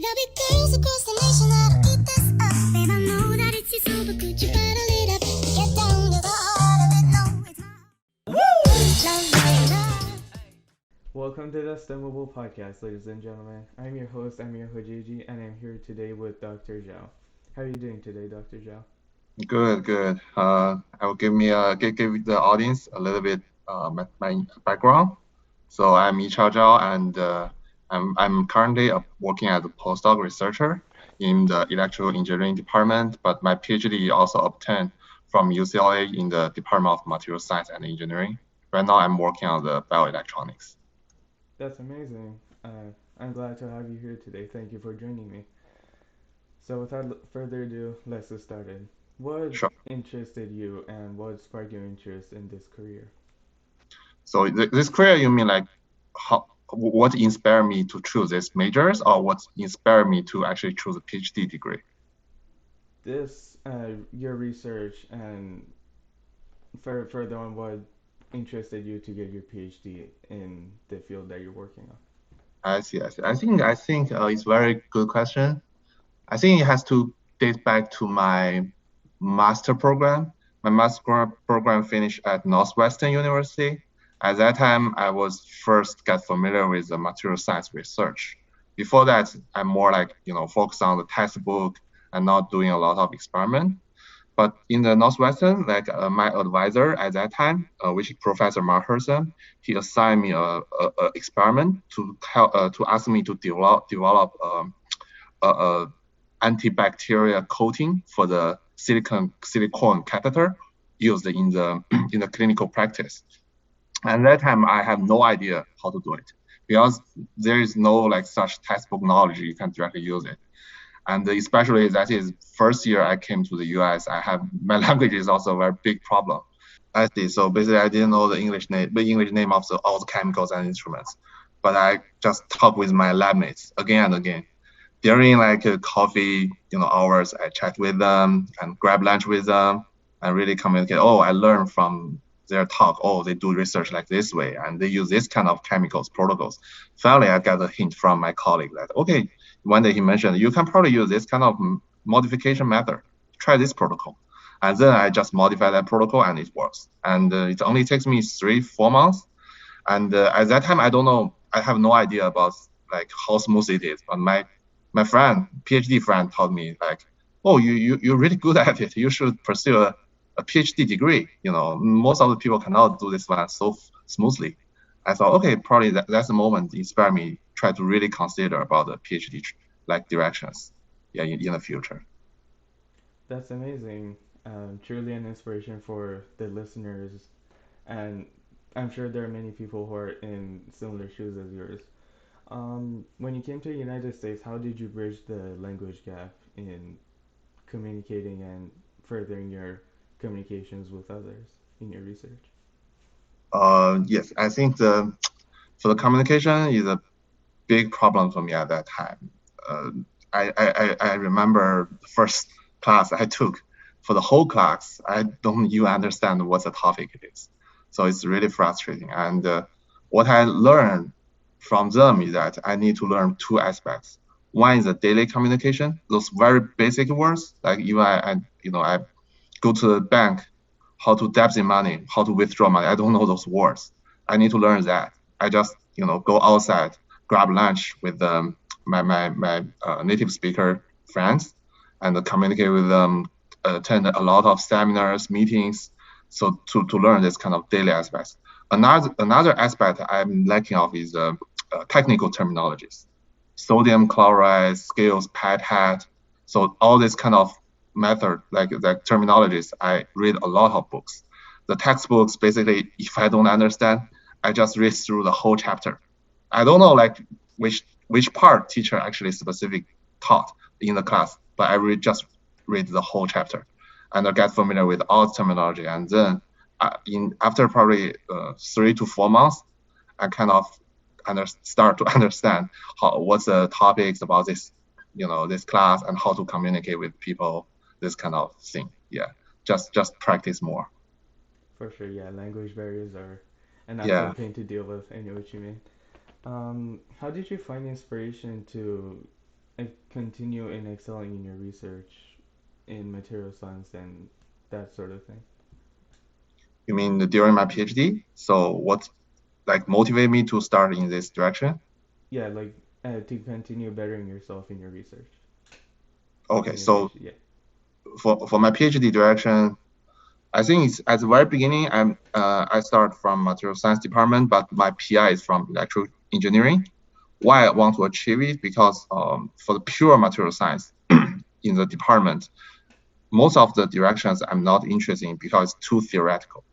There'll be girls across the nation that'll eat this up. Babe, I know that it's you, so but could you bottle it up? Get down to the heart of it, no, it's my love. Welcome to the STEM Mobile Podcast, ladies and gentlemen. I'm your host, Amir Hojiji, and I'm here today with Dr. Zhao. How are you doing today, Dr. Zhao? Good, good. I will give the audience a little bit my background. So I'm Yichao, and I'm currently working as a postdoc researcher in the electrical engineering department, but my PhD also obtained from UCLA in the Department of Material Science and Engineering. Right now, I'm working on the bioelectronics. That's amazing. I'm glad to have you here today. Thank you for joining me. So, without further ado, let's get started. What Sure. interested you and what sparked your interest in this career? So this career, you mean like what inspired me to choose these majors, or what inspired me to actually choose a PhD degree? Your research, and further on, what interested you to get your PhD in the field that you're working on? I see, I see. I think it's very good question. I think it has to date back to my master program. My program finished at Northwestern University. At that time, I was first get familiar with the material science research. Before that, I'm more like focused on the textbook and not doing a lot of experiment. But in the Northwestern, like my advisor at that time, which is Professor Marherson, he assigned me a experiment to help to ask me to develop a antibacterial coating for the silicone catheter used in the in the clinical practice. And that time I have no idea how to do it because there is no like such textbook knowledge you can directly use it. And especially that is first year I came to the US, I have my language is also a very big problem. I see. So basically, I didn't know the English name of all the chemicals and instruments, but I just talk with my lab mates again and again. During like coffee, hours, I chat with them and grab lunch with them and really communicate. Oh, I learned from their talk. Oh, they do research like this way and they use this kind of chemicals protocols. Finally, I got a hint from my colleague that okay, one day he mentioned you can probably use this kind of modification method. Try this protocol. And then I just modify that protocol and it works. And it only takes me 3-4 months. And at that time, I don't know, I have no idea about like how smooth it is. But my friend, PhD friend, told me like, oh, you're really good at it. You should pursue a PhD degree. Most of the people cannot do this one so smoothly. I thought, okay, probably that's the moment inspired me try to really consider about the PhD like directions, yeah, in the future. That's amazing. Truly an inspiration for the listeners, and I'm sure there are many people who are in similar shoes as yours. When you came to the United States, how did you bridge the language gap in communicating and furthering your communications with others in your research? Yes, I think for the communication is a big problem for me at that time. Uh, I remember the first class I took. For the whole class, I don't even understand what the topic is. So it's really frustrating. And what I learned from them is that I need to learn two aspects. One is the daily communication, those very basic words, like even I go to the bank, how to deposit money, how to withdraw money. I don't know those words. I need to learn that. I just go outside, grab lunch with my native speaker friends, and communicate with them. Attend a lot of seminars, meetings, so to learn this kind of daily aspects. Another aspect I'm lacking of is technical terminologies, sodium chloride, scales, pipette. So all this kind of method, like the terminologies, I read a lot of books. The textbooks, basically, if I don't understand, I just read through the whole chapter. I don't know like which part teacher actually specific taught in the class, but just read the whole chapter and I get familiar with all terminology. And then in after probably 3 to 4 months, I kind of start to understand what's the topics about this, this class and how to communicate with people, this kind of thing. Yeah, just practice more. For sure, yeah, language barriers are an Yeah. absolute pain to deal with. I know what you mean. How did you find inspiration to continue in excelling in your research in material science and that sort of thing? You mean during my PhD? So what like motivate me to start in this direction? Yeah, like to continue bettering yourself in your research Okay, in your so PhD. Yeah. for my PhD direction, I think it's at the very beginning. I start from material science department, but my PI is from electrical engineering. Why I want to achieve it? Because for the pure material science in the department, most of the directions I'm not interested in because it's too theoretical.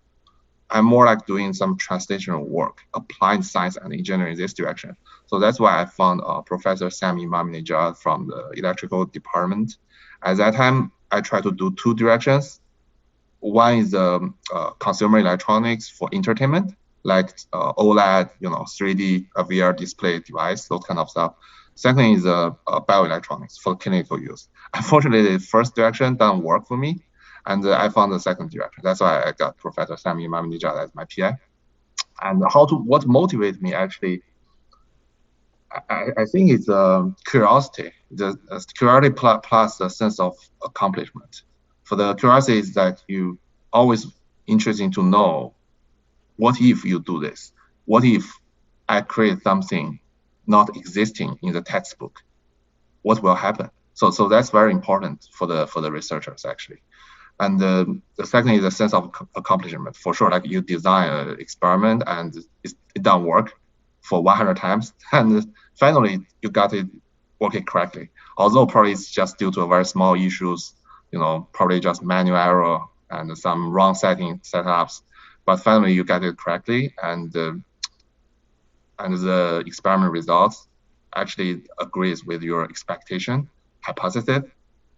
I'm more like doing some translational work, applying science and engineering in this direction. So that's why I found Professor Sami Maminejad from the electrical department. At that time, I tried to do two directions. One is consumer electronics for entertainment, like OLED, 3D VR display device, those kind of stuff. Second is bioelectronics for clinical use. Unfortunately, the first direction doesn't work for me, and I found the second direction. That's why I got Professor Sami Maminejad as my PI. And what motivates me actually, I think it's curiosity. The curiosity plus the sense of accomplishment. For the curiosity is that you always interesting to know what if you do this? What if I create something not existing in the textbook? What will happen? So that's very important for the researchers actually. And the second is a sense of accomplishment. For sure, like you design an experiment and it don't work for 100 times, and finally you got it working correctly. Although probably it's just due to very small issues, probably just manual error and some wrong setups, but finally you get it correctly, and the experiment results actually agrees with your expectation hypothesis.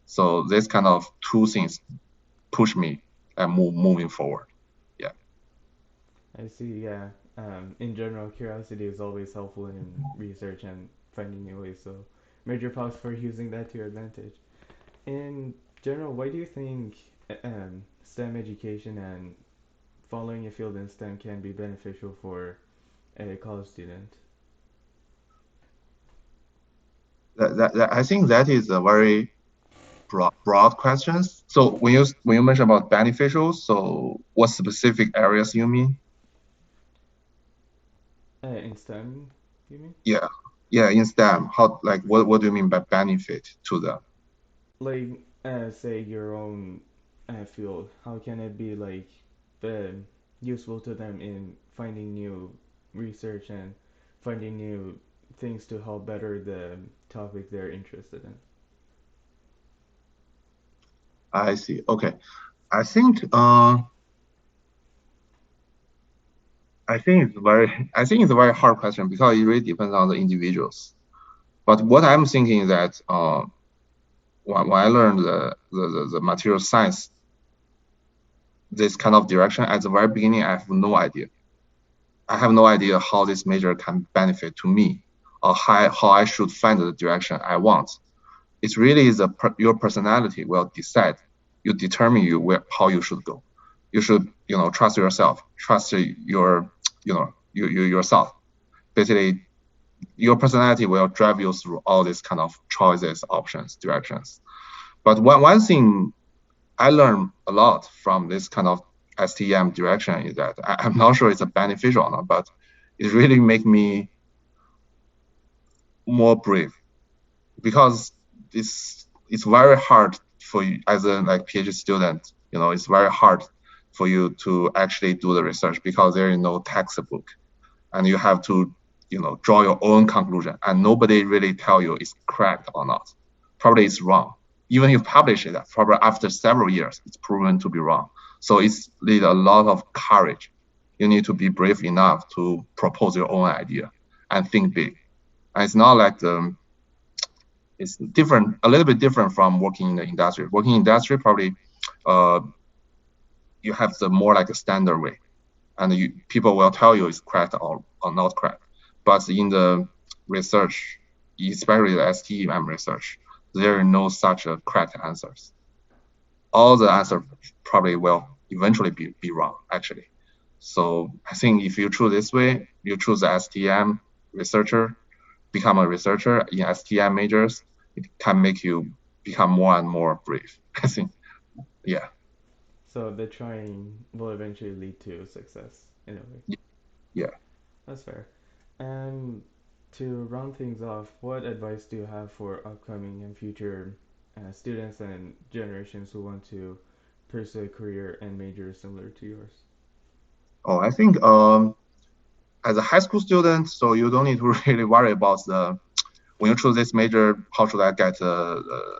So this kind of two things push me and moving forward. Yeah. I see. Yeah. In general, curiosity is always helpful in research and finding new ways. So, major props for using that to your advantage. In general, why do you think STEM education and following a field in STEM can be beneficial for a college student? I think that is a very broad question. So when you mention about beneficial, so what specific areas you mean? In STEM, you mean? Yeah. Yeah, in STEM, how like what do you mean by benefit to them? Like, say your own field. How can it be like uh, useful to them in finding new research and finding new things to help better the topic they're interested in? I see. Okay. I think I think it's a very hard question because it really depends on the individuals. But what I'm thinking is that when I learned the material science, this kind of direction at the very beginning, I have no idea. I have no idea how this major can benefit to me or how I should find the direction I want. It really is your personality will decide, you determine how you should go. You should, trust yourself, trust yourself. Basically, your personality will drive you through all these kind of choices, options, directions. But one thing I learned a lot from this kind of STEM direction is that I'm not sure it's a beneficial or not, but it really make me more brave because it's very hard for you as a like PhD student. It's very hard for you to actually do the research because there is no textbook, and you have to draw your own conclusion, and nobody really tell you it's correct or not. Probably it's wrong. Even if you publish it, probably after several years, it's proven to be wrong. So it's need a lot of courage. You need to be brave enough to propose your own idea and think big. And it's not like it's different, a little bit different from working in the industry. Working in industry, probably uh, you have the more like a standard way, and people will tell you it's correct or not correct. But in the research, especially the STEM research, there are no such correct answers. All the answers probably will eventually be wrong, actually. So I think if you choose this way, you choose the STM researcher, become a researcher in STM majors, it can make you become more and more brave. I think, yeah, So the trying will eventually lead to success in a way. yeah. That's fair. And to round things off, what advice do you have for upcoming and future students and generations who want to pursue a career and major similar to yours? Oh, I think as a high school student, so you don't need to really worry about the when you choose this major, how should I get the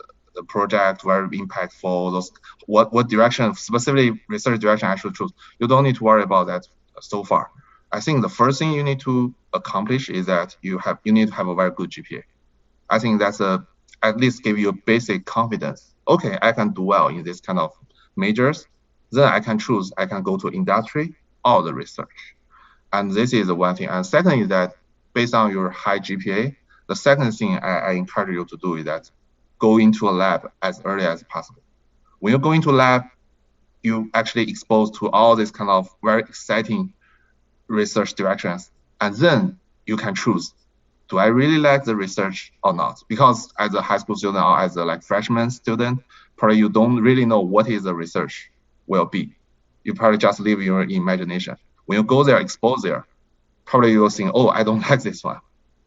project very impactful? Those what direction, specifically research direction I should choose. You don't need to worry about that so far. I think the first thing you need to accomplish is that you need to have a very good GPA. I think that's a at least give you a basic confidence. Okay, I can do well in this kind of majors. Then I can choose. I can go to industry or the research. And this is the one thing. And second is that based on your high GPA, the second thing I encourage you to do is that go into a lab as early as possible. When you go into lab, you actually exposed to all these kind of very exciting research directions, and then you can choose, do I really like the research or not? Because as a high school student or as a like freshman student, probably you don't really know what is the research will be. You probably just live your imagination. When you go there, expose there, probably you will think, oh, I don't like this one.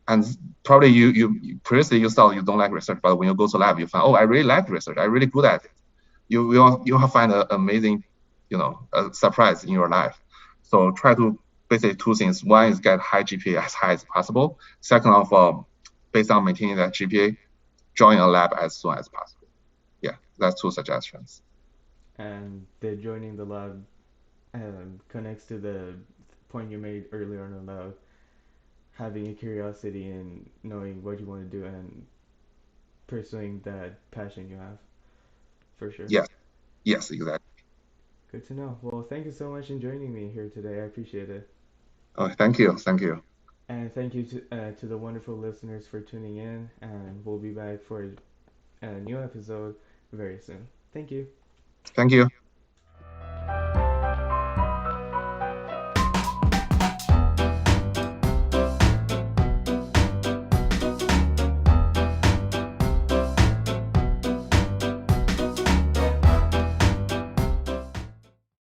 And probably you previously you thought you don't like research, but when you go to lab, you find, oh, I really like research. I'm really good at it. You will find an amazing, a surprise in your life. So try to basically two things. One is get high GPA as high as possible. Second of all, based on maintaining that GPA, join a lab as soon as possible. Yeah, that's two suggestions. And the joining the lab connects to the point you made earlier on about having a curiosity and knowing what you want to do and pursuing that passion you have, for sure. Yes, yes, exactly. Good to know. Well, thank you so much for joining me here today. I appreciate it. Oh, thank you, thank you, And thank you to the wonderful listeners for tuning in. And we'll be back for a new episode very soon. Thank you. thank you.